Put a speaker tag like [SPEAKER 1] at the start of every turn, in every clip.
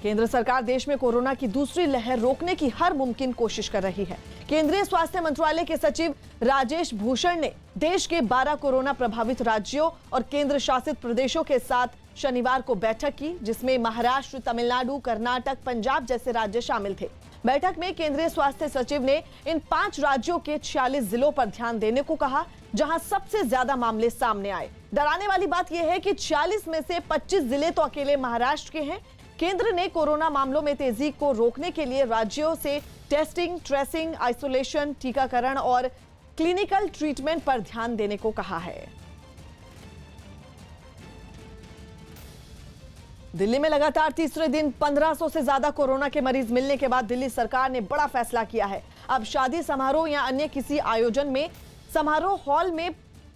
[SPEAKER 1] केंद्र सरकार देश में कोरोना की दूसरी लहर रोकने की हर मुमकिन कोशिश कर रही है। केंद्रीय स्वास्थ्य मंत्रालय के सचिव राजेश भूषण ने देश के 12 कोरोना प्रभावित राज्यों और केंद्र शासित प्रदेशों के साथ शनिवार को बैठक की, जिसमें महाराष्ट्र, तमिलनाडु, कर्नाटक, पंजाब जैसे राज्य शामिल थे। बैठक में केंद्रीय स्वास्थ्य सचिव ने इन 5 राज्यों के 46 जिलों पर ध्यान देने को कहा, जहां सबसे ज्यादा मामले सामने आए। डराने वाली बात यह है कि 46 में से 25 जिले तो अकेले महाराष्ट्र के हैं। केंद्र ने कोरोना मामलों में तेजी को रोकने के लिए राज्यों से टेस्टिंग, ट्रेसिंग, आइसोलेशन, टीकाकरण और क्लिनिकल ट्रीटमेंट पर ध्यान देने को कहा है। दिल्ली में लगातार तीसरे दिन 1500 से ज्यादा कोरोना के मरीज मिलने के बाद दिल्ली सरकार ने बड़ा फैसला किया है। अब शादी समारोह या अन्य किसी आयोजन में समारोह हॉल में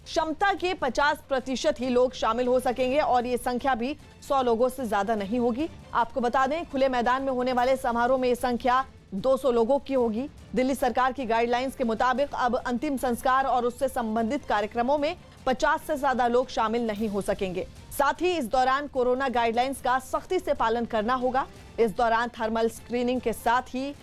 [SPEAKER 1] क्षमता के 50% ही लोग शामिल हो सकेंगे और ये संख्या भी 100 लोगों से ज्यादा नहीं होगी। आपको बता दें, खुले मैदान में होने वाले समारोह में ये संख्या 200 लोगों की होगी। दिल्ली सरकार की गाइडलाइंस के मुताबिक अब अंतिम संस्कार और उससे संबंधित कार्यक्रमों में 50 से ज्यादा लोग शामिल नहीं हो सकेंगे। साथ ही इस दौरान कोरोना गाइडलाइंस का सख्ती से पालन करना होगा। इस दौरान थर्मल स्क्रीनिंग के साथ ही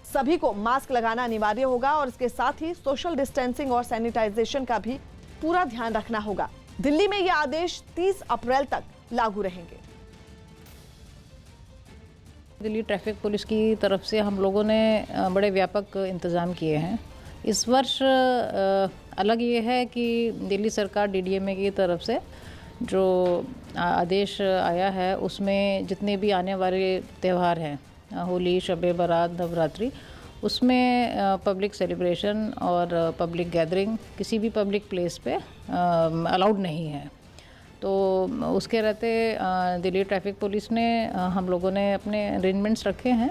[SPEAKER 1] सभी को मास्क लगाना अनिवार्य होगा और इसके साथ ही सोशल डिस्टेंसिंग और सैनिटाइजेशन का भी पूरा ध्यान रखना होगा। दिल्ली में ये आदेश 30 अप्रैल तक लागू रहेंगे।
[SPEAKER 2] दिल्ली ट्रैफिक पुलिस की तरफ से हम लोगों ने बड़े व्यापक इंतज़ाम किए हैं। इस वर्ष अलग ये है कि दिल्ली सरकार डीडीएमए की तरफ से जो आदेश आया है उसमें जितने भी आने वाले त्यौहार हैं, होली, शब-ए बारात, नवरात्रि, उसमें पब्लिक सेलिब्रेशन और पब्लिक गैदरिंग किसी भी पब्लिक प्लेस पे अलाउड नहीं है। तो उसके रहते दिल्ली ट्रैफिक पुलिस ने हम लोगों ने अपने अरेंजमेंट्स रखे हैं